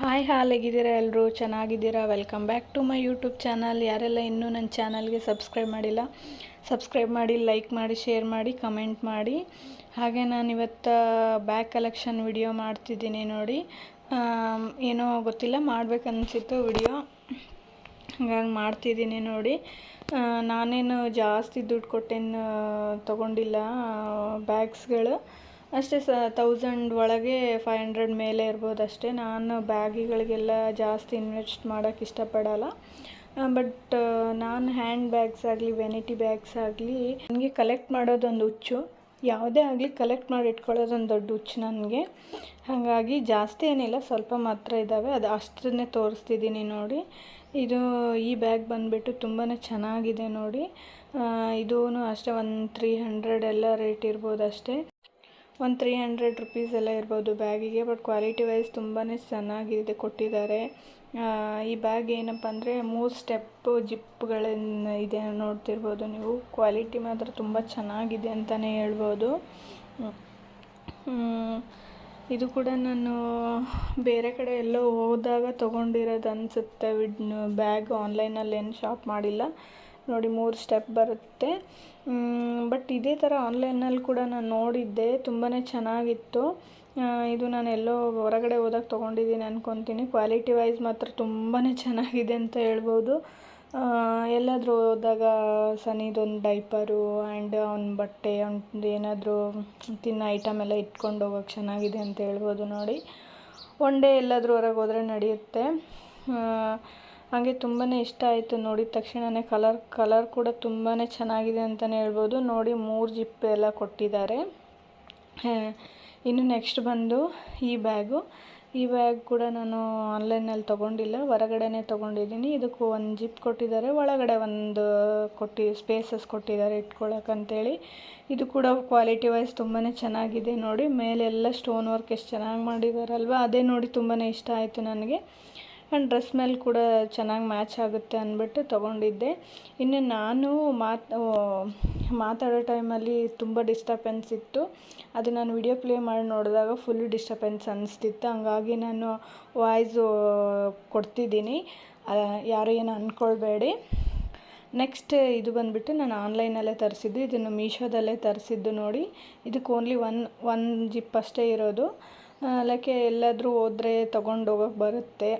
Hi ಹೇಗಿದ್ದೀರಾ ಎಲ್ಲರೂ ಚೆನ್ನಾಗಿದ್ದೀರಾ? Welcome back to my YouTube channel. ಯಾರೆಲ್ಲ ಇನ್ನೂ ನನ್ನ ಚಾನಲ್ಗೆ ಸಬ್ಸ್ಕ್ರೈಬ್ ಮಾಡಿಲ್ಲ, ಸಬ್ಸ್ಕ್ರೈಬ್ ಮಾಡಿ, ಲೈಕ್ ಮಾಡಿ, ಶೇರ್ ಮಾಡಿ, ಕಮೆಂಟ್ ಮಾಡಿ. ಹಾಗೆ ನಾನಿವತ್ತು ಬ್ಯಾಗ್ ಕಲೆಕ್ಷನ್ ವಿಡಿಯೋ ಮಾಡ್ತಿದ್ದೀನಿ ನೋಡಿ. ಏನೋ ಗೊತ್ತಿಲ್ಲ, ಮಾಡಬೇಕನ್ಸಿತ್ತು ವಿಡಿಯೋ, ಹಾಗಾಗಿ ಮಾಡ್ತಿದ್ದೀನಿ ನೋಡಿ. ನಾನೇನು ಜಾಸ್ತಿ ದುಡ್ಡು ಕೊಟ್ಟೇನು ತೊಗೊಂಡಿಲ್ಲ. ಬ್ಯಾಗ್ಸ್ಗಳು ಅಷ್ಟೇ 1000 ಒಳಗೆ 500 ಮೇಲೆ ಇರ್ಬೋದು ಅಷ್ಟೇ. ನಾನು ಬ್ಯಾಗಿಗಳಿಗೆಲ್ಲ ಜಾಸ್ತಿ ಇನ್ವೆಸ್ಟ್ ಮಾಡೋಕ್ಕೆ ಇಷ್ಟಪಡಲ್ಲ. ಬಟ್ ನಾನು ಹ್ಯಾಂಡ್ ಬ್ಯಾಗ್ಸ್ ಆಗಲಿ, ವೆನಿಟಿ ಬ್ಯಾಗ್ಸ್ ಆಗಲಿ, ನನಗೆ ಕಲೆಕ್ಟ್ ಮಾಡೋದೊಂದು ಹುಚ್ಚು. ಯಾವುದೇ ಆಗಲಿ ಕಲೆಕ್ಟ್ ಮಾಡಿ ಇಟ್ಕೊಳ್ಳೋದೊಂದು ದೊಡ್ಡ ಹುಚ್ಚು ನನಗೆ. ಹಾಗಾಗಿ ಜಾಸ್ತಿ ಏನಿಲ್ಲ, ಸ್ವಲ್ಪ ಮಾತ್ರ ಇದ್ದಾವೆ, ಅದು ಅಷ್ಟನ್ನೇ ತೋರಿಸ್ತಿದ್ದೀನಿ ನೋಡಿ. ಈ ಬ್ಯಾಗ್ ಬಂದುಬಿಟ್ಟು ತುಂಬಾ ಚೆನ್ನಾಗಿದೆ ನೋಡಿ. ಇದೂ ಅಷ್ಟೇ ಒಂದು 300 ಎಲ್ಲ ರೇಟ್ ಇರ್ಬೋದು ಅಷ್ಟೇ. ಒಂದು 300 ರುಪೀಸ್ ಎಲ್ಲ ಇರ್ಬೋದು ಬ್ಯಾಗಿಗೆ. ಬಟ್ ಕ್ವಾಲಿಟಿ ವೈಸ್ ತುಂಬಾ ಚೆನ್ನಾಗಿದೆ ಕೊಟ್ಟಿದ್ದಾರೆ. ಈ ಬ್ಯಾಗ್ ಏನಪ್ಪ ಅಂದರೆ 3 ಸ್ಟೆಪ್ಪು ಜಿಪ್ಗಳಿಂದ ಇದೆ, ನೋಡ್ತಿರ್ಬೋದು ನೀವು. ಕ್ವಾಲಿಟಿ ಮಾತ್ರ ತುಂಬ ಚೆನ್ನಾಗಿದೆ ಅಂತಲೇ ಹೇಳ್ಬೋದು. ಇದು ಕೂಡ ನಾನು ಬೇರೆ ಕಡೆ ಎಲ್ಲೋ ಹೋದಾಗ ತೊಗೊಂಡಿರೋದು ಅನಿಸುತ್ತೆ. ಬ್ಯಾಗ್ ಆನ್ಲೈನಲ್ಲಿ ಏನು ಶಾಪ್ ಮಾಡಿಲ್ಲ ನೋಡಿ. 3 ಸ್ಟೆಪ್ ಬರುತ್ತೆ. ಬಟ್ ಇದೇ ಥರ ಆನ್ಲೈನಲ್ಲಿ ಕೂಡ ನಾನು ನೋಡಿದ್ದೆ, ತುಂಬಾ ಚೆನ್ನಾಗಿತ್ತು. ಇದು ನಾನು ಎಲ್ಲೋ ಹೊರಗಡೆ ಹೋದಾಗ ತೊಗೊಂಡಿದ್ದೀನಿ ಅಂದ್ಕೊತೀನಿ. ಕ್ವಾಲಿಟಿ ವೈಸ್ ಮಾತ್ರ ತುಂಬಾ ಚೆನ್ನಾಗಿದೆ ಅಂತ ಹೇಳ್ಬೋದು. ಎಲ್ಲಾದರೂ ಹೋದಾಗ ಸನಿದೊಂದು ಡೈಪರು ಆ್ಯಂಡ್ ಅವ್ನ ಬಟ್ಟೆ, ಅವ್ನದು ಏನಾದರೂ ತಿನ್ನೋ ಐಟಮ್ ಎಲ್ಲ ಇಟ್ಕೊಂಡು ಹೋಗೋಕ್ಕೆ ಚೆನ್ನಾಗಿದೆ ಅಂತ ಹೇಳ್ಬೋದು ನೋಡಿ. ಒನ್ ಡೇ ಎಲ್ಲಾದರೂ ಹೊರಗೆ ಹೋದರೆ ನಡೆಯುತ್ತೆ. ಹಾಗೆ ತುಂಬಾ ಇಷ್ಟ ಆಯಿತು ನೋಡಿದ ತಕ್ಷಣವೇ. ಕಲರ್ ಕೂಡ ತುಂಬಾ ಚೆನ್ನಾಗಿದೆ ಅಂತಲೇ ಹೇಳ್ಬೋದು ನೋಡಿ. 3 ಜಿಪ್ ಎಲ್ಲ ಕೊಟ್ಟಿದ್ದಾರೆ. ಇನ್ನು ನೆಕ್ಸ್ಟ್ ಬಂದು ಈ ಬ್ಯಾಗ್ ಕೂಡ ನಾನು ಆನ್ಲೈನಲ್ಲಿ ತೊಗೊಂಡಿಲ್ಲ, ಹೊರಗಡೆನೇ ತೊಗೊಂಡಿದ್ದೀನಿ. ಇದಕ್ಕೂ 1 ಜಿಪ್ ಕೊಟ್ಟಿದ್ದಾರೆ, ಒಳಗಡೆ ಒಂದು ಸ್ಪೇಸಸ್ ಕೊಟ್ಟಿದ್ದಾರೆ ಇಟ್ಕೊಳ್ಳೋಕ್ಕಂತೇಳಿ. ಇದು ಕೂಡ ಕ್ವಾಲಿಟಿ ವೈಸ್ ತುಂಬಾ ಚೆನ್ನಾಗಿದೆ ನೋಡಿ. ಮೇಲೆಲ್ಲ ಸ್ಟೋನ್ ವರ್ಕ್ ಎಷ್ಟು ಚೆನ್ನಾಗಿ ಮಾಡಿದಾರಲ್ವ, ಅದೇ ನೋಡಿ ತುಂಬಾ ಇಷ್ಟ ಆಯಿತು ನನಗೆ. ಆ್ಯಂಡ್ ಡ್ರೆಸ್ ಮೇಲೆ ಕೂಡ ಚೆನ್ನಾಗಿ ಮ್ಯಾಚ್ ಆಗುತ್ತೆ ಅಂದ್ಬಿಟ್ಟು ತೊಗೊಂಡಿದ್ದೆ. ಇನ್ನು ನಾನು ಮಾತಾಡೋ ಟೈಮಲ್ಲಿ ತುಂಬ ಡಿಸ್ಟರ್ಬೆನ್ಸ್ ಇತ್ತು. ಅದು ನಾನು ವಿಡಿಯೋ ಪ್ಲೇ ಮಾಡಿ ನೋಡಿದಾಗ ಫುಲ್ ಡಿಸ್ಟರ್ಬೆನ್ಸ್ ಅನ್ನಿಸ್ತಿತ್ತು. ಹಂಗಾಗಿ ನಾನು ವಾಯ್ಸು ಕೊಡ್ತಿದ್ದೀನಿ, ಯಾರು ಏನು ಅಂದ್ಕೊಳ್ಬೇಡಿ. ನೆಕ್ಸ್ಟ್ ಇದು ಬಂದುಬಿಟ್ಟು ನಾನು ಆನ್ಲೈನಲ್ಲೇ ತರಿಸಿದ್ದು. ಇದನ್ನು ಮೀಶೋದಲ್ಲೇ ತರಿಸಿದ್ದು ನೋಡಿ. ಇದಕ್ಕೆ ಓನ್ಲಿ ಒನ್ ಜಿಪ್ ಅಷ್ಟೇ ಇರೋದು. ಲೈಕೆ ಎಲ್ಲಾದರೂ ಹೋದರೆ ತೊಗೊಂಡು ಹೋಗೋಕ್ಕೆ ಬರುತ್ತೆ.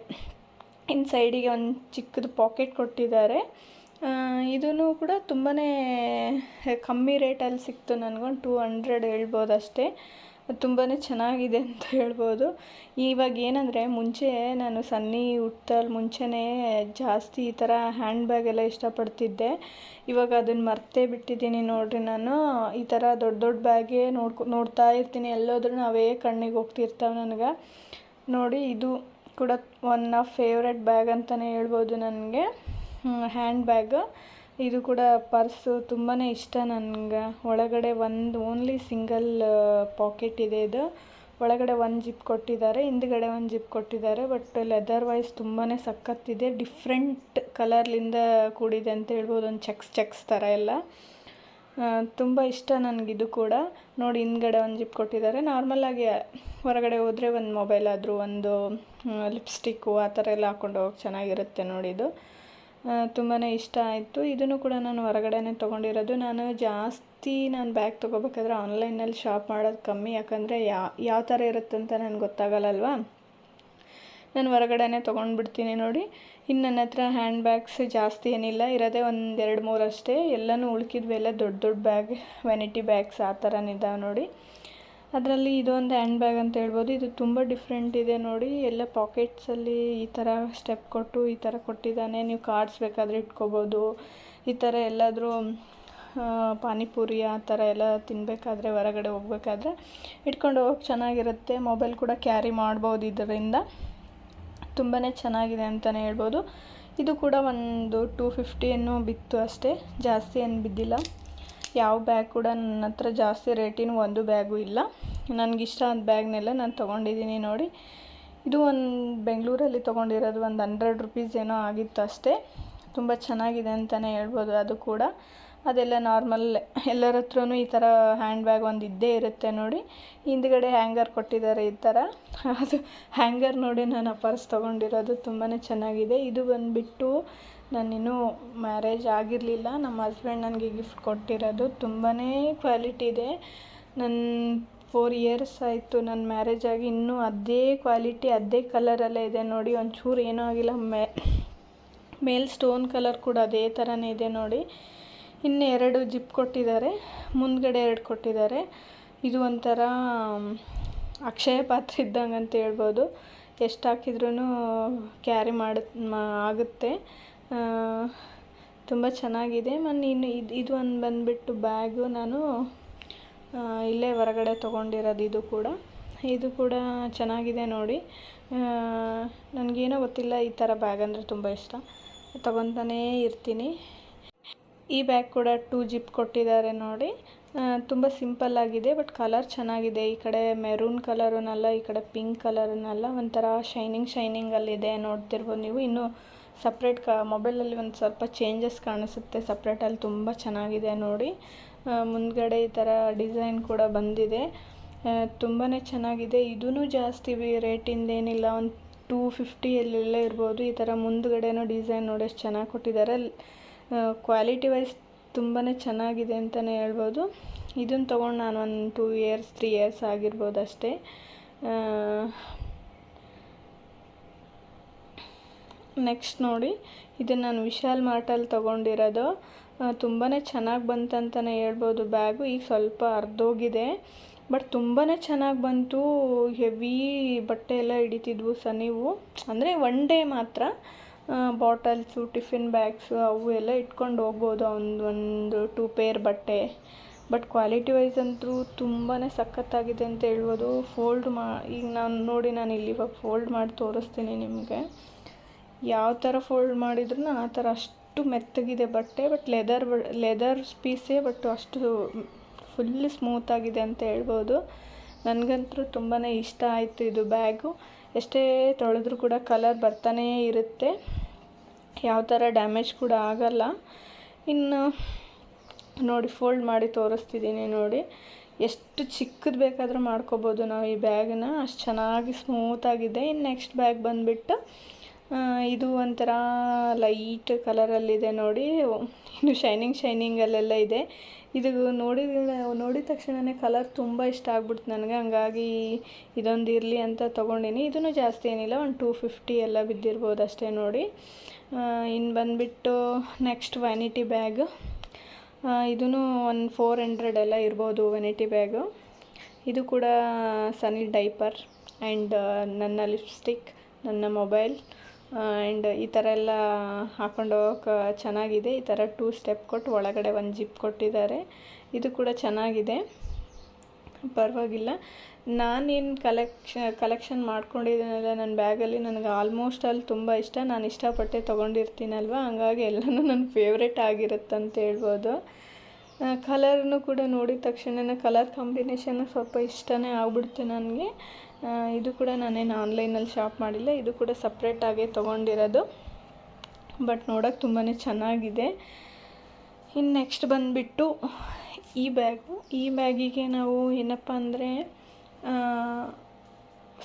ಇನ್ನು ಸೈಡಿಗೆ ಒಂದು ಚಿಕ್ಕದು ಪಾಕೆಟ್ ಕೊಟ್ಟಿದ್ದಾರೆ. ಇದೂ ಕೂಡ ತುಂಬಾ ಕಮ್ಮಿ ರೇಟಲ್ಲಿ ಸಿಕ್ತು ನನಗೊಂದು 200 ಹೇಳ್ಬೋದು ಅಷ್ಟೇ. ತುಂಬಾ ಚೆನ್ನಾಗಿದೆ ಅಂತ ಹೇಳ್ಬೋದು. ಇವಾಗ ಏನಂದರೆ, ಮುಂಚೆ ನಾನು ಸನ್ನಿ ಹುಟ್ಟಲ್ಲಿ ಮುಂಚೆನೇ ಜಾಸ್ತಿ ಈ ಥರ ಹ್ಯಾಂಡ್ ಬ್ಯಾಗ್ ಎಲ್ಲ ಇಷ್ಟಪಡ್ತಿದ್ದೆ. ಇವಾಗ ಅದನ್ನು ಮರ್ತೇ ಬಿಟ್ಟಿದ್ದೀನಿ ನೋಡಿರಿ. ನಾನು ಈ ಥರ ದೊಡ್ಡ ಬ್ಯಾಗೇ ನೋಡ್ತಾ ಇರ್ತೀನಿ, ಎಲ್ಲೋದ್ರೂ ಅವೇ ಕಣ್ಣಿಗೆ ಹೋಗ್ತಿರ್ತಾವೆ ನನಗೆ ನೋಡಿ. ಇದು ಕೂಡ ಒನ್ ಆಫ್ ಫೇವ್ರೆಟ್ ಬ್ಯಾಗ್ ಅಂತಲೇ ಹೇಳ್ಬೋದು ನನಗೆ, ಹ್ಯಾಂಡ್ ಬ್ಯಾಗ್. ಇದು ಕೂಡ ಪರ್ಸು ತುಂಬಾ ಇಷ್ಟ ನನಗೆ. ಒಳಗಡೆ ಓನ್ಲಿ ಸಿಂಗಲ್ ಪಾಕೆಟ್ ಇದೆ. ಇದು ಒಳಗಡೆ 1 ಜಿಪ್ ಕೊಟ್ಟಿದ್ದಾರೆ, ಹಿಂದ್ಗಡೆ 1 ಜಿಪ್ ಕೊಟ್ಟಿದ್ದಾರೆ. ಬಟ್ ಲೆದರ್ ವೈಸ್ ತುಂಬಾ ಸಖತ್ತಿದೆ. ಡಿಫ್ರೆಂಟ್ ಕಲರ್ಲಿಂದ ಕೂಡಿದೆ ಅಂತ ಹೇಳ್ಬೋದು, ಒಂದು ಚೆಕ್ಸ್ ಥರ ಎಲ್ಲ. ತುಂಬ ಇಷ್ಟ ನನಗಿದು ಕೂಡ ನೋಡಿ. ಹಿಂದ್ಗಡೆ 1 ಜಿಪ್ ಕೊಟ್ಟಿದ್ದಾರೆ. ನಾರ್ಮಲಾಗಿ ಹೊರಗಡೆ ಹೋದರೆ ಒಂದು ಮೊಬೈಲ್ ಆದರೂ, ಒಂದು ಲಿಪ್ಸ್ಟಿಕ್ಕು ಆ ಥರ ಎಲ್ಲ ಹಾಕ್ಕೊಂಡು ಹೋಗೋಕ್ಕೆ ಚೆನ್ನಾಗಿರುತ್ತೆ ನೋಡಿ. ಇದು ತುಂಬಾ ಇಷ್ಟ ಆಯಿತು. ಇದನ್ನು ಕೂಡ ನಾನು ಹೊರಗಡೆನೇ ತೊಗೊಂಡಿರೋದು. ನಾನು ಬ್ಯಾಗ್ ತೊಗೋಬೇಕಾದ್ರೆ ಆನ್ಲೈನಲ್ಲಿ ಶಾಪ್ ಮಾಡೋದು ಕಮ್ಮಿ, ಯಾಕಂದರೆ ಯಾವ ಥರ ಇರುತ್ತೆ ಅಂತ ನನಗೆ ಗೊತ್ತಾಗಲ್ಲಲ್ವ. ನಾನು ಹೊರಗಡೆನೇ ತೊಗೊಂಡ್ಬಿಡ್ತೀನಿ ನೋಡಿ. ಇನ್ನು ನನ್ನ ಹತ್ರ ಹ್ಯಾಂಡ್ ಬ್ಯಾಗ್ಸ್ ಜಾಸ್ತಿ ಏನಿಲ್ಲ, ಇರೋದೇ 1-2-3 ಅಷ್ಟೇ. ಎಲ್ಲನೂ ಉಳ್ಕಿದ್ವೆಲ್ಲ ದೊಡ್ಡ ಬ್ಯಾಗ್, ವೆನಿಟಿ ಬ್ಯಾಗ್ಸ್ ಆ ಥರನಿದ್ದಾವೆ ನೋಡಿ. ಅದರಲ್ಲಿ ಇದೊಂದು ಹ್ಯಾಂಡ್ ಬ್ಯಾಗ್ ಅಂತ ಹೇಳ್ಬೋದು. ಇದು ತುಂಬ ಡಿಫ್ರೆಂಟ್ ಇದೆ ನೋಡಿ. ಎಲ್ಲ ಪಾಕೆಟ್ಸಲ್ಲಿ ಈ ಥರ ಸ್ಟೆಪ್ ಕೊಟ್ಟು ಈ ಥರ ಕೊಟ್ಟಿದ್ದಾನೆ. ನೀವು ಕಾರ್ಡ್ಸ್ ಬೇಕಾದರೆ ಇಟ್ಕೋಬೋದು. ಈ ಥರ ಎಲ್ಲಾದರೂ ಪಾನಿಪುರಿ ಆ ಥರ ಎಲ್ಲ ತಿನ್ನಬೇಕಾದ್ರೆ, ಹೊರಗಡೆ ಹೋಗ್ಬೇಕಾದ್ರೆ ಇಟ್ಕೊಂಡು ಹೋಗೋಕ್ಕೆ ಚೆನ್ನಾಗಿರುತ್ತೆ. ಮೊಬೈಲ್ ಕೂಡ ಕ್ಯಾರಿ ಮಾಡ್ಬೋದು ಇದರಿಂದ. ತುಂಬಾ ಚೆನ್ನಾಗಿದೆ ಅಂತಲೇ ಹೇಳ್ಬೋದು. ಇದು ಕೂಡ ಒಂದು 250 ಏನೋ ಬಿತ್ತು ಅಷ್ಟೇ, ಜಾಸ್ತಿ ಏನು ಬಿದ್ದಿಲ್ಲ. ಯಾವ ಬ್ಯಾಗ್ ಕೂಡ ನನ್ನ ಹತ್ರ ಜಾಸ್ತಿ ರೇಟಿನ ಒಂದು ಬ್ಯಾಗು ಇಲ್ಲ. ನನಗಿಷ್ಟ ಆದ ಬ್ಯಾಗ್ನೆಲ್ಲ ನಾನು ತೊಗೊಂಡಿದ್ದೀನಿ ನೋಡಿ. ಇದು ಬೆಂಗಳೂರಲ್ಲಿ ತೊಗೊಂಡಿರೋದು, ಒಂದು 100 ರುಪೀಸ್ ಏನೋ ಆಗಿತ್ತು ಅಷ್ಟೇ. ತುಂಬ ಚೆನ್ನಾಗಿದೆ ಅಂತಲೇ ಹೇಳ್ಬೋದು ಅದು ಕೂಡ. ಅದೆಲ್ಲ ನಾರ್ಮಲ್ ಎಲ್ಲರ ಹತ್ರನೂ ಈ ಥರ ಹ್ಯಾಂಡ್ ಬ್ಯಾಗ್ ಒಂದು ಇದ್ದೇ ಇರುತ್ತೆ ನೋಡಿ. ಹಿಂದ್ಗಡೆ ಹ್ಯಾಂಗರ್ ಕೊಟ್ಟಿದ್ದಾರೆ ಈ ಥರ. ಅದು ಹ್ಯಾಂಗರ್ ನೋಡಿ ನಾನು ಆ ಪರ್ಸ್ ತೊಗೊಂಡಿರೋದು ತುಂಬಾ ಚೆನ್ನಾಗಿದೆ. ಇದು ಬಂದುಬಿಟ್ಟು ನಾನಿನ್ನೂ ಮ್ಯಾರೇಜ್ ಆಗಿರಲಿಲ್ಲ, ನಮ್ಮ ಹಸ್ಬೆಂಡ್ ನನಗೆ ಗಿಫ್ಟ್ ಕೊಟ್ಟಿರೋದು. ತುಂಬಾ ಕ್ವಾಲಿಟಿ ಇದೆ. ನನ್ನ 4 ಇಯರ್ಸ್ ಆಯಿತು ನನ್ನ ಮ್ಯಾರೇಜ್ ಆಗಿ, ಇನ್ನೂ ಅದೇ ಕ್ವಾಲಿಟಿ ಅದೇ ಕಲರಲ್ಲೇ ಇದೆ ನೋಡಿ. ಒಂಚೂರು ಏನೂ ಆಗಿಲ್ಲ. ಮೇಲ್ ಸ್ಟೋನ್ ಕಲರ್ ಕೂಡ ಅದೇ ಥರನೇ ಇದೆ ನೋಡಿ. ಇನ್ನು 2 ಜಿಪ್ ಕೊಟ್ಟಿದ್ದಾರೆ, ಮುಂದ್ಗಡೆ 2 ಕೊಟ್ಟಿದ್ದಾರೆ. ಇದು ಒಂಥರ ಅಕ್ಷಯ ಪಾತ್ರೆ ಇದ್ದಂಗೆ ಅಂತ ಹೇಳ್ಬೋದು. ಎಷ್ಟು ಹಾಕಿದ್ರೂ ಕ್ಯಾರಿ ಆಗುತ್ತೆ. ತುಂಬ ಚೆನ್ನಾಗಿದೆ. ಇನ್ನು ಇದು ಒಂದು ಬಂದುಬಿಟ್ಟು ಬ್ಯಾಗು ನಾನು ಇಲ್ಲೇ ಹೊರಗಡೆ ತೊಗೊಂಡಿರೋದು. ಇದು ಕೂಡ ಚೆನ್ನಾಗಿದೆ ನೋಡಿ. ನನಗೇನೋ ಗೊತ್ತಿಲ್ಲ, ಈ ಥರ ಬ್ಯಾಗ್ ಅಂದರೆ ತುಂಬ ಇಷ್ಟ, ತೊಗೊತಾನೇ ಇರ್ತೀನಿ. ಈ ಬ್ಯಾಗ್ ಕೂಡ 2 ಜಿಪ್ ಕೊಟ್ಟಿದ್ದಾರೆ ನೋಡಿ. ತುಂಬ ಸಿಂಪಲ್ಲಾಗಿದೆ, ಬಟ್ ಕಲರ್ ಚೆನ್ನಾಗಿದೆ. ಈ ಕಡೆ ಮೆರೂನ್ ಕಲರನ್ನಲ್ಲ, ಈ ಕಡೆ ಪಿಂಕ್ ಕಲರನ್ನಲ್ಲ, ಒಂಥರ ಶೈನಿಂಗಲ್ಲಿದೆ ನೋಡ್ತಿರ್ಬೋದು ನೀವು. ಇನ್ನು ಸಪ್ರೇಟ್ ಮೊಬೈಲಲ್ಲಿ ಒಂದು ಸ್ವಲ್ಪ ಚೇಂಜಸ್ ಕಾಣಿಸುತ್ತೆ, ಸಪ್ರೇಟಲ್ಲಿ ತುಂಬ ಚೆನ್ನಾಗಿದೆ ನೋಡಿ. ಮುಂದ್ಗಡೆ ಈ ಥರ ಡಿಸೈನ್ ಕೂಡ ಬಂದಿದೆ, ತುಂಬಾ ಚೆನ್ನಾಗಿದೆ. ಇದೂ ಜಾಸ್ತಿ ರೇಟಿಂದೇನಿಲ್ಲ, ಒಂದು 250 ಎಲ್ಲೆಲ್ಲ ಇರ್ಬೋದು. ಈ ಥರ ಮುಂದ್ಗಡೆನೂ ಡಿಸೈನ್ ನೋಡಿ ಎಷ್ಟು ಚೆನ್ನಾಗಿ ಕೊಟ್ಟಿದ್ದಾರೆ. ಕ್ವಾಲಿಟಿ ವೈಸ್ ತುಂಬಾ ಚೆನ್ನಾಗಿದೆ ಅಂತಲೇ ಹೇಳ್ಬೋದು. ಇದನ್ನು ತೊಗೊಂಡು ನಾನು ಒಂದು 2 ಇಯರ್ಸ್ 3 ಇಯರ್ಸ್ ಆಗಿರ್ಬೋದು ಅಷ್ಟೇ. ನೆಕ್ಸ್ಟ್ ನೋಡಿ, ಇದನ್ನು ನಾನು ವಿಶಾಲ್ ಮಾರ್ಟಲ್ಲಿ ತೊಗೊಂಡಿರೋದು. ತುಂಬಾ ಚೆನ್ನಾಗಿ ಬಂತಂತಲೇ ಹೇಳ್ಬೋದು ಬ್ಯಾಗು. ಈಗ ಸ್ವಲ್ಪ ಹರಿದೋಗಿದೆ, ಬಟ್ ತುಂಬಾ ಚೆನ್ನಾಗಿ ಬಂತು. ಹೆವಿ ಬಟ್ಟೆ ಎಲ್ಲ ಹಿಡಿತಿದ್ವು ನೀವು, ಅಂದರೆ 1 ಡೇ ಮಾತ್ರ. ಬಾಟಲ್ಸು, ಟಿಫಿನ್ ಬ್ಯಾಗ್ಸು ಅವು ಎಲ್ಲ ಇಟ್ಕೊಂಡು ಹೋಗ್ಬೋದು, ಒಂದು 2 ಪೇರ್ ಬಟ್ಟೆ. ಬಟ್ ಕ್ವಾಲಿಟಿ ವೈಸ್ ಅಂತೂ ತುಂಬಾ ಸಖತ್ತಾಗಿದೆ ಅಂತ ಹೇಳ್ಬೋದು. ಈಗ ನಾನು ಇಲ್ಲಿ ಇವಾಗ ಫೋಲ್ಡ್ ಮಾಡಿ ತೋರಿಸ್ತೀನಿ ನಿಮಗೆ. ಯಾವ ಥರ ಫೋಲ್ಡ್ ಮಾಡಿದ್ರೂ ಆ ಥರ ಅಷ್ಟು ಮೆತ್ತಗಿದೆ ಬಟ್ಟೆ. ಬಟ್ ಲೆದರ್ ಪೀಸೇ, ಬಟ್ ಅಷ್ಟು ಫುಲ್ ಸ್ಮೂತಾಗಿದೆ ಅಂತ ಹೇಳ್ಬೋದು. ನನಗಂತೂ ತುಂಬಾ ಇಷ್ಟ ಆಯಿತು ಇದು ಬ್ಯಾಗು. ಎಷ್ಟೇ ತೊಳೆದ್ರೂ ಕೂಡ ಕಲರ್ ಬರ್ತಾನೇ ಇರುತ್ತೆ, ಯಾವ ಥರ ಡ್ಯಾಮೇಜ್ ಕೂಡ ಆಗಲ್ಲ. ಇನ್ನು ನೋಡಿ, ಫೋಲ್ಡ್ ಮಾಡಿ ತೋರಿಸ್ತಿದ್ದೀನಿ ನೋಡಿ. ಎಷ್ಟು ಚಿಕ್ಕದು ಬೇಕಾದರೂ ಮಾಡ್ಕೋಬೋದು ನಾವು ಈ ಬ್ಯಾಗನ್ನ, ಅಷ್ಟು ಚೆನ್ನಾಗಿ ಸ್ಮೂತಾಗಿದೆ. ಇನ್ನು ನೆಕ್ಸ್ಟ್ ಬ್ಯಾಗ್ ಬಂದುಬಿಟ್ಟು ಇದು ಒಂಥರ ಲೈಟ್ ಕಲರಲ್ಲಿದೆ ನೋಡಿ. ಇನ್ನು ಶೈನಿಂಗಲ್ಲೆಲ್ಲ ಇದೆ. ಇದು ನೋಡಿದ ತಕ್ಷಣವೇ ಕಲರ್ ತುಂಬ ಇಷ್ಟ ಆಗ್ಬಿಡ್ತು ನನಗೆ, ಹಂಗಾಗಿ ಇದೊಂದು ಇರಲಿ ಅಂತ ತೊಗೊಂಡಿನಿ. ಇದೂ ಜಾಸ್ತಿ ಏನಿಲ್ಲ, ಒಂದು 250 ಎಲ್ಲ ಬಿದ್ದಿರ್ಬೋದು ಅಷ್ಟೇ ನೋಡಿ. ಇನ್ನು ಬಂದುಬಿಟ್ಟು ನೆಕ್ಸ್ಟ್ ವ್ಯಾನಿಟಿ ಬ್ಯಾಗ್. ಇದೂ ಒಂದು 400 ಎಲ್ಲ ಇರ್ಬೋದು ವ್ಯಾನಿಟಿ ಬ್ಯಾಗು. ಇದು ಕೂಡ ಸನಿ ಡೈಪರ್ ಆ್ಯಂಡ್ ನನ್ನ ಲಿಪ್ಸ್ಟಿಕ್, ನನ್ನ ಮೊಬೈಲ್ ಆ್ಯಂಡ್ ಈ ಥರ ಎಲ್ಲ ಹಾಕೊಂಡು ಹೋಗೋಕೆ ಚೆನ್ನಾಗಿದೆ. ಈ ಥರ 2 ಸ್ಟೆಪ್ ಕೊಟ್ಟು ಒಳಗಡೆ ಒಂದು ಜಿಪ್ ಕೊಟ್ಟಿದ್ದಾರೆ. ಇದು ಕೂಡ ಚೆನ್ನಾಗಿದೆ, ಪರವಾಗಿಲ್ಲ. ನಾನೇನು ಕಲೆಕ್ಷನ್ ಮಾಡ್ಕೊಂಡಿದ್ದೀನಲ್ಲ ನನ್ನ ಬ್ಯಾಗಲ್ಲಿ, ನನಗೆ ಆಲ್ಮೋಸ್ಟ್ ಅಲ್ಲಿ ತುಂಬ ಇಷ್ಟ. ನಾನು ಇಷ್ಟಪಟ್ಟೆ ತೊಗೊಂಡಿರ್ತೀನಲ್ವ, ಹಂಗಾಗಿ ಎಲ್ಲನೂ ನನ್ನ ಫೇವ್ರೇಟ್ ಆಗಿರುತ್ತಂತ ಹೇಳ್ಬೋದು. ಕಲರ್ನು ಕೂಡ ನೋಡಿದ ತಕ್ಷಣ ಕಲರ್ ಕಾಂಬಿನೇಷನ್ನು ಸ್ವಲ್ಪ ಇಷ್ಟನೇ ಆಗ್ಬಿಡ್ತು ನನಗೆ. ಇದು ಕೂಡ ನಾನೇನು ಆನ್ಲೈನಲ್ಲಿ ಶಾಪ್ ಮಾಡಿಲ್ಲ, ಇದು ಕೂಡ ಸಪ್ರೇಟಾಗೇ ತೊಗೊಂಡಿರೋದು. ಬಟ್ ನೋಡೋಕೆ ತುಂಬಾ ಚೆನ್ನಾಗಿದೆ. ಇನ್ನು ನೆಕ್ಸ್ಟ್ ಬಂದುಬಿಟ್ಟು ಈ ಬ್ಯಾಗಿಗೆ ನಾವು ಏನಪ್ಪ ಅಂದರೆ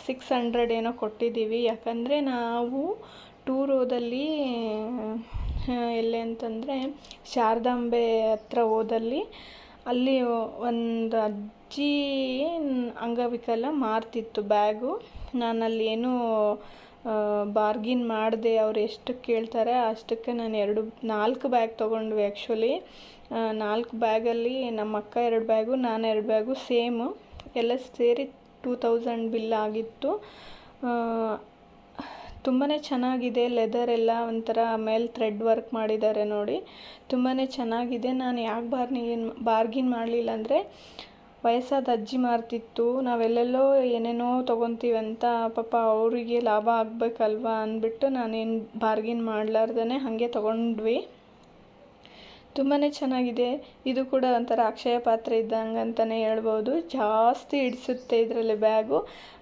600 ಏನೋ ಕೊಟ್ಟಿದ್ದೀವಿ. ಯಾಕಂದರೆ ನಾವು ಟೂರ್ ಹೋದಲ್ಲಿ ಎಲ್ಲಿ ಅಂತಂದರೆ ಶಾರದಾಂಬೆ ಹತ್ರ ಹೋದಲ್ಲಿ ಅಲ್ಲಿ ಒಂದು ಅಜ್ಜಿ ಅಂಗವಿಕಲ ಮಾರ್ತಿತ್ತು ಬ್ಯಾಗು. ನಾನಲ್ಲಿ ಏನೂ ಬಾರ್ಗಿನ್ ಮಾಡಿದೆ, ಅವ್ರು ಎಷ್ಟು ಕೇಳ್ತಾರೆ ಅಷ್ಟಕ್ಕೆ ನಾನು 4 ಬ್ಯಾಗ್ ತೊಗೊಂಡ್ವಿ. ಆ್ಯಕ್ಚುಲಿ 4 ಬ್ಯಾಗಲ್ಲಿ ನಮ್ಮ ಅಕ್ಕ 2 ಬ್ಯಾಗು, ನಾನು 2 ಬ್ಯಾಗು ಸೇಮು, ಎಲ್ಲ ಸೇರಿ 2000 ಬಿಲ್ ಆಗಿತ್ತು. ತುಂಬಾ ಚೆನ್ನಾಗಿದೆ. ಲೆದರ್ ಎಲ್ಲ ಒಂಥರ ಮೇಲೆ ಥ್ರೆಡ್ ವರ್ಕ್ ಮಾಡಿದ್ದಾರೆ ನೋಡಿ, ತುಂಬಾ ಚೆನ್ನಾಗಿದೆ. ನಾನು ಯಾಕೆ ಬಾರ್ಗಿನ್ ಮಾಡಲಿಲ್ಲ ಅಂದರೆ, ವಯಸ್ಸಾದ ಅಜ್ಜಿ ಮಾರ್ತಿತ್ತು, ನಾವೆಲ್ಲೆಲ್ಲೋ ಏನೇನೋ ತೊಗೊತೀವಂತ, ಪಾಪ ಅವರಿಗೆ ಲಾಭ ಆಗಬೇಕಲ್ವ ಅಂದ್ಬಿಟ್ಟು ನಾನೇನು ಬಾರ್ಗಿನ್ ಮಾಡಲಾರ್ದೇ ಹಾಗೆ ತೊಗೊಂಡ್ವಿ. ತುಂಬಾ ಚೆನ್ನಾಗಿದೆ. ಇದು ಕೂಡ ಒಂಥರ ಅಕ್ಷಯ ಪಾತ್ರೆ ಇದ್ದಂಗೆ ಅಂತಲೇ ಹೇಳ್ಬೋದು. ಜಾಸ್ತಿ ಹಿಡಿಸುತ್ತೆ ಇದರಲ್ಲಿ ಬ್ಯಾಗು.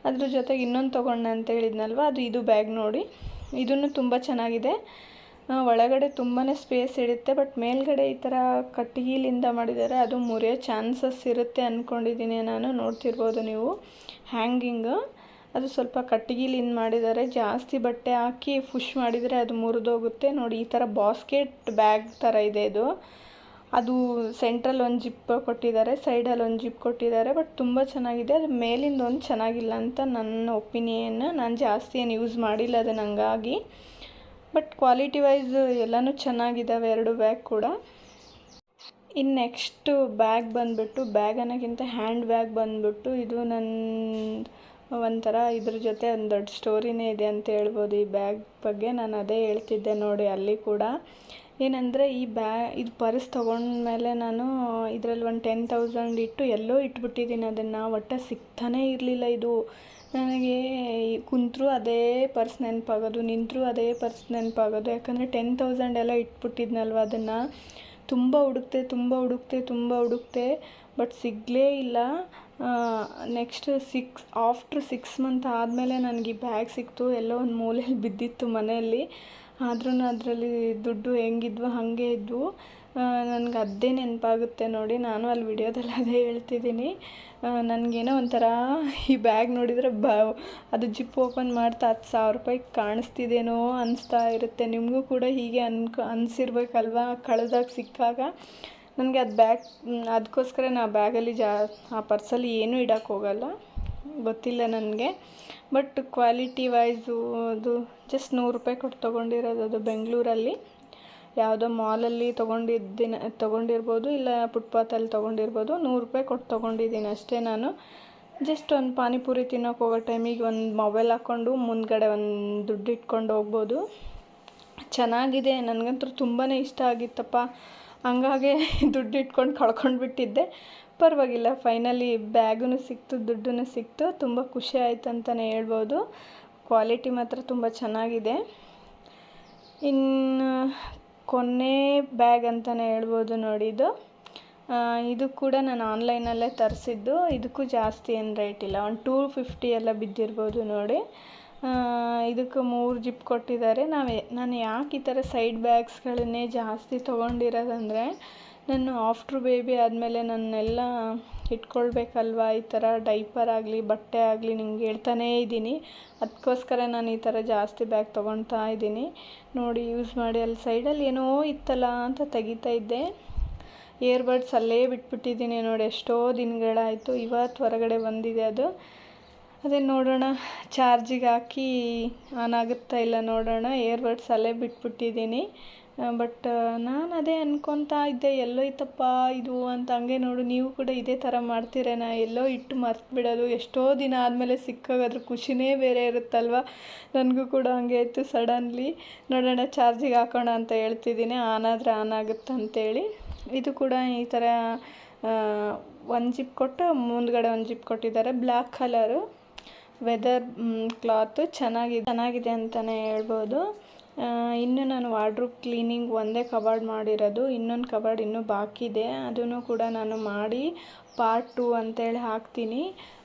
ಅದ್ರ ಜೊತೆಗೆ ಇನ್ನೊಂದು ತೊಗೊಂಡೆ ಅಂತ ಹೇಳಿದ್ನಲ್ವ, ಇದು ಬ್ಯಾಗ್ ನೋಡಿ. ಇದೂ ತುಂಬ ಚೆನ್ನಾಗಿದೆ. ಒಳಗಡೆ ತುಂಬಾ ಸ್ಪೇಸ್ ಇರುತ್ತೆ, ಬಟ್ ಮೇಲ್ಗಡೆ ಈ ಥರ ಕಟ್ಟಿಗೆಲಿಂದ ಮಾಡಿದ್ದಾರೆ, ಅದು ಮುರಿಯೋ ಚಾನ್ಸಸ್ ಇರುತ್ತೆ ಅಂದ್ಕೊಂಡಿದ್ದೀನಿ ನಾನು. ನೋಡ್ತಿರ್ಬೋದು ನೀವು ಹ್ಯಾಂಗಿಂಗ್, ಅದು ಸ್ವಲ್ಪ ಕಟ್ಟಿಗೆಲಿಂದ ಮಾಡಿದ್ದಾರೆ. ಜಾಸ್ತಿ ಬಟ್ಟೆ ಹಾಕಿ ಪುಷ್ ಮಾಡಿದರೆ ಅದು ಮುರಿದೋಗುತ್ತೆ ನೋಡಿ. ಈ ಥರ ಬಾಸ್ಕೆಟ್ ಬ್ಯಾಗ್ ಥರ ಇದೆ ಇದು. ಅದು ಸೆಂಟ್ರಲ್ಲಿ ಒಂದು ಜಿಪ್ ಕೊಟ್ಟಿದ್ದಾರೆ, ಸೈಡಲ್ಲಿ ಒಂದು ಜಿಪ್ ಕೊಟ್ಟಿದ್ದಾರೆ, ಬಟ್ ತುಂಬ ಚೆನ್ನಾಗಿದೆ. ಅದು ಮೇಲಿಂದ ಒಂದು ಚೆನ್ನಾಗಿಲ್ಲ ಅಂತ ನನ್ನ ಒಪಿನಿಯನ್. ನಾನು ಜಾಸ್ತಿ ಏನು ಯೂಸ್ ಮಾಡಿಲ್ಲ ಅದನ್ನು, ಹಂಗಾಗಿ. ಬಟ್ ಕ್ವಾಲಿಟಿ ವೈಸ್ ಎಲ್ಲನೂ ಚೆನ್ನಾಗಿದ್ದಾವೆ ಎರಡು ಬ್ಯಾಗ್ ಕೂಡ. ಇನ್ನು ನೆಕ್ಸ್ಟು ಬ್ಯಾಗ್ ಬಂದುಬಿಟ್ಟು, ಬ್ಯಾಗ್ ಅನ್ನೋಕ್ಕಿಂತ ಹ್ಯಾಂಡ್ ಬ್ಯಾಗ್ ಬಂದುಬಿಟ್ಟು, ಇದು ನನ್ನ ಒಂಥರ ಇದ್ರ ಜೊತೆ ಒಂದು ದೊಡ್ಡ ಸ್ಟೋರಿನೇ ಇದೆ ಅಂತ ಹೇಳ್ಬೋದು ಈ ಬ್ಯಾಗ್ ಬಗ್ಗೆ. ನಾನು ಅದೇ ಹೇಳ್ತಿದ್ದೆ ನೋಡಿ ಅಲ್ಲಿ ಕೂಡ. ಏನಂದರೆ ಇದು ಪರ್ಸ್ ತೊಗೊಂಡ್ಮೇಲೆ ನಾನು ಇದರಲ್ಲಿ ಒಂದು 10,000 ಇಟ್ಟು ಎಲ್ಲೋ ಇಟ್ಬಿಟ್ಟಿದ್ದೀನಿ ಅದನ್ನು. ಒಟ್ಟು ಸಿಗ್ತಾನೇ ಇರಲಿಲ್ಲ ಇದು ನನಗೆ. ಕುಂತರೂ ಅದೇ ಪರ್ಸ್ ನೆನಪಾಗೋದು, ನಿಂತರೂ ಅದೇ ಪರ್ಸ್ ನೆನಪಾಗೋದು. ಯಾಕಂದರೆ 10,000 ಎಲ್ಲ ಇಟ್ಬಿಟ್ಟಿದ್ನಲ್ವ ಅದನ್ನು. ತುಂಬ ಹುಡುಕ್ತೆ ಬಟ್ ಸಿಗಲೇ ಇಲ್ಲ. ನೆಕ್ಸ್ಟ್ ಆಫ್ಟ್ರ್ 6 ಮಂತ್ ಆದಮೇಲೆ ನನಗೆ ಈ ಬ್ಯಾಗ್ ಸಿಕ್ತು. ಎಲ್ಲೋ ಒಂದು ಮೂಲೆಯಲ್ಲಿ ಬಿದ್ದಿತ್ತು ಮನೆಯಲ್ಲಿ. ಆದ್ರೂ ಅದರಲ್ಲಿ ದುಡ್ಡು ಹೆಂಗಿದ್ವು ಹಾಗೆ ಇದ್ವು. ನನಗೆ ಅದೇ ನೆನಪಾಗುತ್ತೆ ನೋಡಿ. ನಾನು ಅಲ್ಲಿ ವಿಡಿಯೋದಲ್ಲಿ ಅದೇ ಹೇಳ್ತಿದ್ದೀನಿ. ನನಗೇನೋ ಒಂಥರ ಈ ಬ್ಯಾಗ್ ನೋಡಿದರೆ ಅದು ಜಿಪ್ ಓಪನ್ ಮಾಡ್ತಾ 10,000 ರೂಪಾಯಿ ಕಾಣಿಸ್ತಿದೇನೋ ಅನಿಸ್ತಾ ಇರುತ್ತೆ. ನಿಮಗೂ ಕೂಡ ಹೀಗೆ ಅನಿಸಿರ್ಬೇಕಲ್ವ ಕಳೆದಾಗ ಸಿಕ್ಕಾಗ. ನನಗೆ ಅದು ಬ್ಯಾಗ್, ಅದಕ್ಕೋಸ್ಕರ ನಾನು ಬ್ಯಾಗಲ್ಲಿ ಆ ಪರ್ಸಲ್ಲಿ ಏನೂ ಇಡೋಕ್ಕೆ ಹೋಗಲ್ಲ, ಗೊತ್ತಿಲ್ಲ ನನಗೆ. ಬಟ್ ಕ್ವಾಲಿಟಿ ವೈಸು ಅದು ಜಸ್ಟ್ 100 ರೂಪಾಯಿ ಕೊಟ್ಟು ತೊಗೊಂಡಿರೋದು. ಅದು ಬೆಂಗಳೂರಲ್ಲಿ ಯಾವುದೋ ಮಾಲಲ್ಲಿ ತೊಗೊಂಡಿರ್ಬೋದು, ಇಲ್ಲ ಫುಟ್ಪಾತಲ್ಲಿ ತೊಗೊಂಡಿರ್ಬೋದು. 100 ರೂಪಾಯಿ ಕೊಟ್ಟು ತೊಗೊಂಡಿದ್ದೀನಿ ಅಷ್ಟೇ ನಾನು. ಜಸ್ಟ್ ಒಂದು ಪಾನಿಪುರಿ ತಿನ್ನೋಕೆ ಹೋಗೋ ಟೈಮಿಗೆ ಒಂದು ಮೊಬೈಲ್ ಹಾಕ್ಕೊಂಡು ಮುಂದ್ಗಡೆ ಒಂದು ದುಡ್ಡು ಇಟ್ಕೊಂಡು ಹೋಗ್ಬೋದು. ಚೆನ್ನಾಗಿದೆ, ನನಗಂತೂ ತುಂಬಾ ಇಷ್ಟ ಆಗಿತ್ತಪ್ಪ. ಹಂಗಾಗಿ ದುಡ್ಡು ಇಟ್ಕೊಂಡು ಕಳ್ಕೊಂಡು ಬಿಟ್ಟಿದ್ದೆ. ಪರವಾಗಿಲ್ಲ, ಫೈನಲಿ ಬ್ಯಾಗೂ ಸಿಕ್ತು, ದುಡ್ಡು ಸಿಕ್ತು. ತುಂಬ ಖುಷಿ ಆಯಿತು ಅಂತಲೇ ಹೇಳ್ಬೋದು. ಕ್ವಾಲಿಟಿ ಮಾತ್ರ ತುಂಬ ಚೆನ್ನಾಗಿದೆ. ಇನ್ನು ಕೊನೆ ಬ್ಯಾಗ್ ಅಂತಲೇ ಹೇಳ್ಬೋದು ನೋಡಿ ಇದು. ಇದು ಕೂಡ ನಾನು ಆನ್ಲೈನಲ್ಲೇ ತರಿಸಿದ್ದು. ಇದಕ್ಕೂ ಜಾಸ್ತಿ ಏನು ರೇಟ್ ಇಲ್ಲ, ಒಂದು 250 ಎಲ್ಲ ಬಿದ್ದಿರ್ಬೋದು ನೋಡಿ. ಇದಕ್ಕೆ 3 ಜಿಪ್ ಕೊಟ್ಟಿದ್ದಾರೆ. ನಾನು ಯಾಕೆ ಈ ಥರ ಸೈಡ್ ಬ್ಯಾಗ್ಸ್ಗಳನ್ನೇ ಜಾಸ್ತಿ ತೊಗೊಂಡಿರೋದಂದರೆ, ನಾನು ಆಫ್ಟ್ರ್ ಬೇಬಿ ಆದಮೇಲೆ ನನ್ನೆಲ್ಲ ಇಟ್ಕೊಳ್ಬೇಕಲ್ವ. ಈ ಥರ ಡೈಪರ್ ಆಗಲಿ ಬಟ್ಟೆ ಆಗಲಿ ನಿಂಗೆ ಹೇಳ್ತಾನೇ ಇದ್ದೀನಿ. ಅದಕ್ಕೋಸ್ಕರ ನಾನು ಈ ಥರ ಜಾಸ್ತಿ ಬ್ಯಾಗ್ ತೊಗೊಳ್ತಾ ಇದ್ದೀನಿ ನೋಡಿ. ಯೂಸ್ ಮಾಡಿ ಅಲ್ಲಿ ಸೈಡಲ್ಲಿ ಏನೋ ಇತ್ತಲ್ಲ ಅಂತ ತೆಗಿತಾ ಇದ್ದೆ. ಇಯರ್ಬಡ್ಸ್ ಅಲ್ಲೇ ಬಿಟ್ಬಿಟ್ಟಿದ್ದೀನಿ ನೋಡಿ. ಎಷ್ಟೋ ದಿನಗಳಾಯಿತು, ಇವತ್ತು ಹೊರಗಡೆ ಬಂದಿದೆ ಅದು. ಅದೇ ನೋಡೋಣ, ಚಾರ್ಜಿಗೆ ಹಾಕಿ ಆನ್ ಆಗುತ್ತಾ ಇಲ್ಲ ನೋಡೋಣ. ಇಯರ್ಬಡ್ಸ್ ಅಲ್ಲೇ ಬಿಟ್ಬಿಟ್ಟಿದ್ದೀನಿ. ಬಟ್ ನಾನು ಅದೇ ಅನ್ಕೊತಾ ಇದ್ದೆ, ಎಲ್ಲೋಯ್ತಪ್ಪ ಇದು ಅಂತ. ಹಂಗೆ ನೋಡು, ನೀವು ಕೂಡ ಇದೇ ಥರ ಮಾಡ್ತೀರೇನಾ? ಎಲ್ಲೋ ಇಟ್ಟು ಮರ್ತು ಬಿಡೋದು. ಎಷ್ಟೋ ದಿನ ಆದಮೇಲೆ ಸಿಕ್ಕಾಗಾದ್ರೂ ಖುಷಿನೇ ಬೇರೆ ಇರುತ್ತಲ್ವ. ನನಗೂ ಕೂಡ ಹಂಗೆ ಇತ್ತು. ಸಡನ್ಲಿ ನೋಡೋಣ ಚಾರ್ಜಿಗೆ ಹಾಕೋಣ ಅಂತ ಹೇಳ್ತಿದ್ದೀನಿ, ಆನ್ ಆದರೆ ಆನ್ ಆಗುತ್ತೆ ಅಂತೇಳಿ. ಇದು ಕೂಡ ಈ ಥರ ಒಂದು ಜಿಪ್ ಕೊಟ್ಟು ಮುಂದ್ಗಡೆ ಒಂದು ಜಿಪ್ ಕೊಟ್ಟಿದ್ದಾರೆ. ಬ್ಲ್ಯಾಕ್ ಕಲರು ವೆದರ್ ಕ್ಲಾತು ಚೆನ್ನಾಗಿದೆ ಅಂತಲೇ ಹೇಳ್ಬೋದು. ಇನ್ನು ನಾನು ವಾರ್ಡ್ರೋಬ್ ಕ್ಲೀನಿಂಗ್ ಒಂದೇ ಕಬಾರ್ಡ್ ಮಾಡಿರೋದು. ಇನ್ನೊಂದು ಕಬಾರ್ಡ್ ಇನ್ನೂ ಬಾಕಿ ಇದೆ. ಅದನ್ನು ಕೂಡ ನಾನು ಮಾಡಿ ಪಾರ್ಟ್ 2 ಅಂತೇಳಿ ಹಾಕ್ತೀನಿ.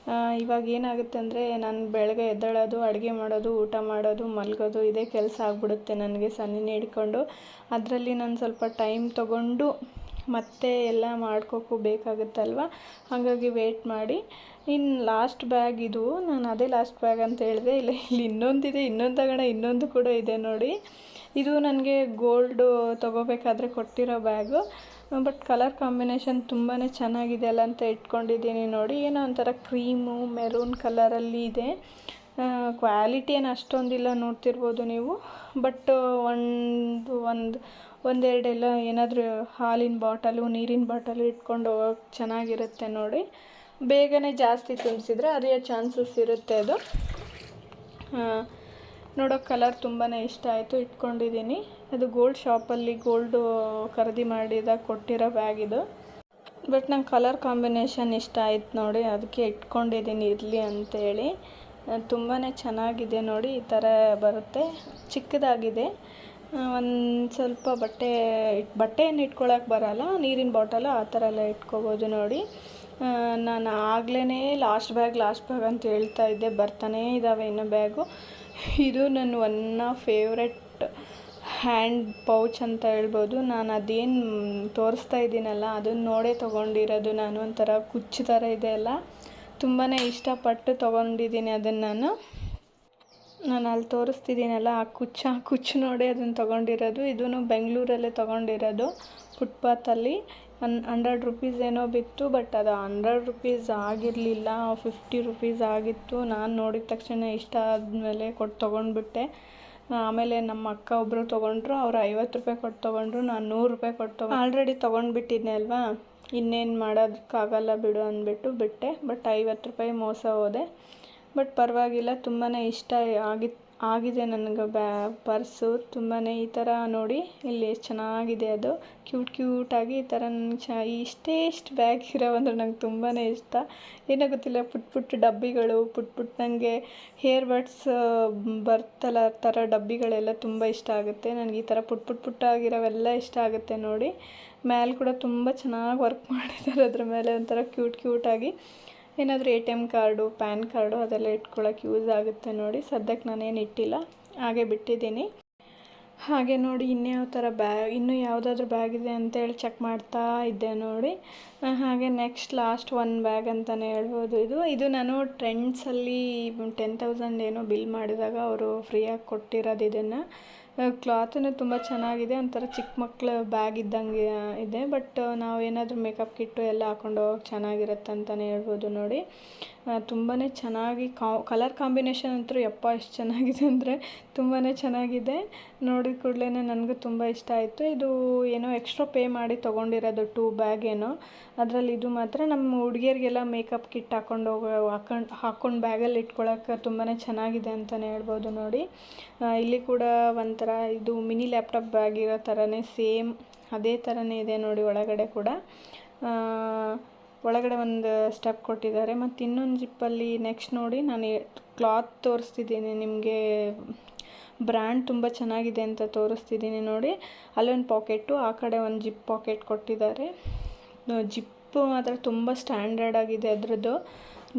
ಇವಾಗ ಏನಾಗುತ್ತೆ ಅಂದರೆ, ನಾನು ಬೆಳಗ್ಗೆ ಎದ್ದೇಳೋದು, ಅಡುಗೆ ಮಾಡೋದು, ಊಟ ಮಾಡೋದು, ಮಲಗೋದು, ಇದೇ ಕೆಲಸ ಆಗಿಬಿಡುತ್ತೆ ನನಗೆ ಸನ್ನಿನೇ ಹಿಡ್ಕೊಂಡು. ಅದರಲ್ಲಿ ನಾನು ಸ್ವಲ್ಪ ಟೈಮ್ ತೊಗೊಂಡು ಮತ್ತೆ ಎಲ್ಲ ಮಾಡ್ಕೋಕ್ಕೂ ಬೇಕಾಗುತ್ತಲ್ವ. ಹಾಗಾಗಿ ವೇಟ್ ಮಾಡಿ. ಇನ್ನು ಲಾಸ್ಟ್ ಬ್ಯಾಗ್ ಇದು. ನಾನು ಅದೇ ಲಾಸ್ಟ್ ಬ್ಯಾಗ್ ಅಂತ ಹೇಳಿದೆ. ಇಲ್ಲಿ ಇನ್ನೊಂದಿದೆ, ಇನ್ನೊಂದು ಕೂಡ ಇದೆ ನೋಡಿ. ಇದು ನನಗೆ ಗೋಲ್ಡು ತೊಗೋಬೇಕಾದ್ರೆ ಕೊಟ್ಟಿರೋ ಬ್ಯಾಗು. ಬಟ್ ಕಲರ್ ಕಾಂಬಿನೇಷನ್ ತುಂಬಾ ಚೆನ್ನಾಗಿದೆ ಅಲ್ಲ ಅಂತ ಇಟ್ಕೊಂಡಿದ್ದೀನಿ ನೋಡಿ. ಏನೋ ಒಂಥರ ಕ್ರೀಮು ಮೆರೂನ್ ಕಲರಲ್ಲಿ ಇದೆ. ಕ್ವಾಲಿಟಿ ಏನು ಅಷ್ಟೊಂದಿಲ್ಲ, ನೋಡ್ತಿರ್ಬೋದು ನೀವು. ಬಟ್ ಒಂದೆರಡೆಲ್ಲ ಏನಾದರೂ ಹಾಲಿನ ಬಾಟಲು, ನೀರಿನ ಬಾಟಲು ಇಟ್ಕೊಂಡು ಹೋಗೋಕೆ ಚೆನ್ನಾಗಿರುತ್ತೆ ನೋಡಿ. ಬೇಗನೆ ಜಾಸ್ತಿ ತುಂಬಿಸಿದ್ರೆ ಅರಿಯೋ ಚಾನ್ಸಸ್ ಇರುತ್ತೆ ಅದು. ನೋಡೋಕೆ ಕಲರ್ ತುಂಬಾ ಇಷ್ಟ ಆಯಿತು, ಇಟ್ಕೊಂಡಿದ್ದೀನಿ. ಅದು ಗೋಲ್ಡ್ ಶಾಪಲ್ಲಿ ಗೋಲ್ಡು ಖರೀದಿ ಮಾಡಿದಾಗ ಕೊಟ್ಟಿರೋ ಬ್ಯಾಗ್ ಇದು. ಬಟ್ ನಂಗೆ ಕಲರ್ ಕಾಂಬಿನೇಷನ್ ಇಷ್ಟ ಆಯ್ತು ನೋಡಿ, ಅದಕ್ಕೆ ಇಟ್ಕೊಂಡಿದ್ದೀನಿ ಇರಲಿ ಅಂತೇಳಿ. ತುಂಬಾ ಚೆನ್ನಾಗಿದೆ ನೋಡಿ. ಈ ಥರ ಬರುತ್ತೆ, ಚಿಕ್ಕದಾಗಿದೆ. ಒಂದು ಸ್ವಲ್ಪ ಬಟ್ಟೆಯನ್ನು ಇಟ್ಕೊಳಕ್ಕೆ ಬರೋಲ್ಲ, ನೀರಿನ ಬಾಟಲು ಆ ಥರ ಎಲ್ಲ ಇಟ್ಕೋಬೋದು ನೋಡಿ. ನಾನು ಆಗಲೇ ಲಾಸ್ಟ್ ಬ್ಯಾಗ್ ಅಂತ ಹೇಳ್ತಾ ಇದ್ದೆ, ಬರ್ತಾನೇ ಇದ್ದಾವೆ ಇನ್ನೂ ಬ್ಯಾಗು. ಇದು ನನ್ನ ಫೇವ್ರೆಟ್ ಹ್ಯಾಂಡ್ ಪೌಚ್ ಅಂತ ಹೇಳ್ಬೋದು. ನಾನು ಅದೇನು ತೋರಿಸ್ತಾ ಇದ್ದೀನಲ್ಲ ಅದನ್ನು ನೋಡೇ ತೊಗೊಂಡಿರೋದು ನಾನು. ಒಂಥರ ಕುಚ್ಚು ಥರ ಇದೆ ಅಲ್ಲ, ತುಂಬಾ ಇಷ್ಟಪಟ್ಟು ತೊಗೊಂಡಿದ್ದೀನಿ ಅದನ್ನು. ನಾನು ಅಲ್ಲಿ ತೋರಿಸ್ತಿದ್ದೀನಲ್ಲ ಆ ಕುಚ್ಚು ನೋಡಿ ಅದನ್ನು ತೊಗೊಂಡಿರೋದು. ಇದೂ ಬೆಂಗಳೂರಲ್ಲೇ ತೊಗೊಂಡಿರೋದು, ಫುಟ್ಪಾತಲ್ಲಿ. 100 ರುಪೀಸ್ ಏನೋ ಬಿತ್ತು, ಬಟ್ ಅದು 100 ರುಪೀಸ್ ಆಗಿರಲಿಲ್ಲ, 50 ರುಪೀಸ್ ಆಗಿತ್ತು. ನಾನು ನೋಡಿದ ತಕ್ಷಣ ಇಷ್ಟ ಆದಮೇಲೆ ಕೊಟ್ಟು ತೊಗೊಂಡ್ಬಿಟ್ಟೆ. ಆಮೇಲೆ ನಮ್ಮ ಅಕ್ಕ ಒಬ್ಬರು ತೊಗೊಂಡ್ರು, ಅವರು 50 ರೂಪಾಯಿ ಕೊಟ್ಟು ತೊಗೊಂಡ್ರು, ನಾನು 100 ರೂಪಾಯಿ ಕೊಟ್ಟು ಆಲ್ರೆಡಿ ತೊಗೊಂಡ್ಬಿಟ್ಟಿದ್ದೆ ಅಲ್ವಾ, ಇನ್ನೇನು ಮಾಡೋದಕ್ಕಾಗಲ್ಲ ಬಿಡು ಅಂದ್ಬಿಟ್ಟು ಬಿಟ್ಟೆ. ಬಟ್ 50 ರೂಪಾಯಿ ಮೋಸ ಹೋದೆ. ಬಟ್ ಪರವಾಗಿಲ್ಲ, ತುಂಬಾ ಇಷ್ಟ ಆಗಿದೆ ನನಗೆ ಪರ್ಸು. ತುಂಬಾ ಈ ಥರ ನೋಡಿ ಇಲ್ಲಿ ಎಷ್ಟು ಚೆನ್ನಾಗಿದೆ, ಅದು ಕ್ಯೂಟಾಗಿ ಈ ಥರ ನನಗೆ ಇಷ್ಟು ಬ್ಯಾಗ್ ಇರೋವಂದ್ರೆ ನಂಗೆ ತುಂಬಾ ಇಷ್ಟ. ಏನೋ ಗೊತ್ತಿಲ್ಲ, ಪುಟ್ಟ ಡಬ್ಬಿಗಳು, ಪುಟ್ಟ ನನಗೆ ಹೇರ್ ಬಡ್ಸ್ ಬರ್ತಲ್ಲ ಆ ಥರ ಡಬ್ಬಿಗಳೆಲ್ಲ ತುಂಬ ಇಷ್ಟ ಆಗುತ್ತೆ ನನಗೆ. ಈ ಥರ ಪುಟ್ಟಾಗಿರೋವೆಲ್ಲ ಇಷ್ಟ ಆಗುತ್ತೆ ನೋಡಿ. ಮೇಲೆ ಕೂಡ ತುಂಬ ಚೆನ್ನಾಗಿ ವರ್ಕ್ ಮಾಡಿದ್ದಾರೆ ಅದ್ರ ಮೇಲೆ, ಒಂಥರ ಕ್ಯೂಟಾಗಿ. ಏನಾದರೂ ATM ಕಾರ್ಡು, ಪ್ಯಾನ್ ಕಾರ್ಡು ಅದೆಲ್ಲ ಇಟ್ಕೊಳ್ಳೋಕೆ ಯೂಸ್ ಆಗುತ್ತೆ ನೋಡಿ. ಸದ್ಯಕ್ಕೆ ನಾನೇನು ಇಟ್ಟಿಲ್ಲ, ಹಾಗೆ ಬಿಟ್ಟಿದ್ದೀನಿ. ಹಾಗೆ ನೋಡಿ ಇನ್ಯಾವ ಥರ ಇನ್ನೂ ಯಾವುದಾದ್ರೂ ಬ್ಯಾಗ್ ಇದೆ ಅಂತೇಳಿ ಚೆಕ್ ಮಾಡ್ತಾ ಇದ್ದೆ ನೋಡಿ. ಹಾಗೆ ನೆಕ್ಸ್ಟ್ ಲಾಸ್ಟ್ ಒನ್ ಬ್ಯಾಗ್ ಅಂತಲೇ ಹೇಳ್ಬೋದು. ಇದು ನಾನು ಟ್ರೆಂಡ್ಸಲ್ಲಿ 10,000 ಏನೋ ಬಿಲ್ ಮಾಡಿದಾಗ ಅವರು ಫ್ರೀಯಾಗಿ ಕೊಟ್ಟಿರೋದು ಇದನ್ನು. ಕ್ಲಾತೂ ತುಂಬ ಚೆನ್ನಾಗಿದೆ, ಒಂಥರ ಚಿಕ್ಕ ಮಕ್ಕಳ ಬ್ಯಾಗ್ ಇದ್ದಂಗೆ ಇದೆ. ಬಟ್ ನಾವು ಏನಾದರೂ ಮೇಕಪ್ ಕಿಟ್ಟು ಎಲ್ಲ ಹಾಕೊಂಡು ಹೋಗೋಕೆ ಚೆನ್ನಾಗಿರುತ್ತೆ ಅಂತಲೇ ಹೇಳ್ಬೋದು ನೋಡಿ. ತುಂಬಾ ಚೆನ್ನಾಗಿ ಕಲರ್ ಕಾಂಬಿನೇಷನ್ ಅಂತೂ ಯಪ್ಪ ಎಷ್ಟು ಚೆನ್ನಾಗಿದೆ ಅಂದರೆ ತುಂಬಾ ಚೆನ್ನಾಗಿದೆ. ನೋಡಿದ ಕೂಡಲೇ ನನಗೂ ತುಂಬ ಇಷ್ಟ ಆಯಿತು. ಇದು ಏನೋ ಎಕ್ಸ್ಟ್ರಾ ಪೇ ಮಾಡಿ ತೊಗೊಂಡಿರೋದು 2 ಬ್ಯಾಗ್ ಏನೋ. ಅದರಲ್ಲಿ ಇದು ಮಾತ್ರ ನಮ್ಮ ಹುಡುಗಿಯರಿಗೆಲ್ಲ ಮೇಕಪ್ ಕಿಟ್ ಹಾಕ್ಕೊಂಡು ಬ್ಯಾಗಲ್ಲಿ ಇಟ್ಕೊಳ್ಳೋಕೆ ತುಂಬಾ ಚೆನ್ನಾಗಿದೆ ಅಂತಲೇ ಹೇಳ್ಬೋದು ನೋಡಿ. ಇಲ್ಲಿ ಕೂಡ ಒಂಥರ ಇದು ಮಿನಿ ಲ್ಯಾಪ್ಟಾಪ್ ಬ್ಯಾಗ್ ಇರೋ ಥರನೇ ಸೇಮ್ ಅದೇ ಥರನೇ ಇದೆ ನೋಡಿ. ಒಳಗಡೆ ಕೂಡ ಒಳಗಡೆ ಒಂದು ಸ್ಟೆಪ್ ಕೊಟ್ಟಿದ್ದಾರೆ. ಮತ್ತು ಇನ್ನೊಂದು ಜಿಪ್ಪಲ್ಲಿ ನೆಕ್ಸ್ಟ್ ನೋಡಿ ನಾನು ಕ್ಲಾತ್ ತೋರಿಸ್ತಿದ್ದೀನಿ ನಿಮಗೆ. ಬ್ರ್ಯಾಂಡ್ ತುಂಬ ಚೆನ್ನಾಗಿದೆ ಅಂತ ತೋರಿಸ್ತಿದ್ದೀನಿ ನೋಡಿ. ಅಲ್ಲೊಂದು ಪಾಕೆಟು, ಆ ಕಡೆ ಒಂದು ಜಿಪ್ ಪಾಕೆಟ್ ಕೊಟ್ಟಿದ್ದಾರೆ. ಜಿಪ್ಪು ಮಾತ್ರ ತುಂಬ ಸ್ಟ್ಯಾಂಡರ್ಡ್ ಆಗಿದೆ ಅದರದ್ದು.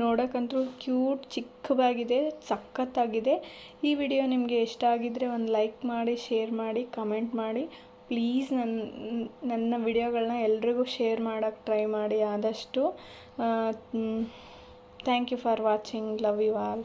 ನೋಡೋಕ್ಕಂತೂ ಕ್ಯೂಟ್ ಚಿಕ್ಕ ಬ್ಯಾಗಿದೆ, ಸಖತ್ತಾಗಿದೆ. ಈ ವಿಡಿಯೋ ನಿಮಗೆ ಇಷ್ಟ ಆಗಿದ್ದರೆ ಒಂದು ಲೈಕ್ ಮಾಡಿ, ಶೇರ್ ಮಾಡಿ, ಕಮೆಂಟ್ ಮಾಡಿ. ಪ್ಲೀಸ್ ನನ್ನ ವಿಡಿಯೋಗಳನ್ನ ಎಲ್ರಿಗೂ ಶೇರ್ ಮಾಡೋಕ್ಕೆ ಟ್ರೈ ಮಾಡಿ ಆದಷ್ಟು. Thank you for watching. Love you all.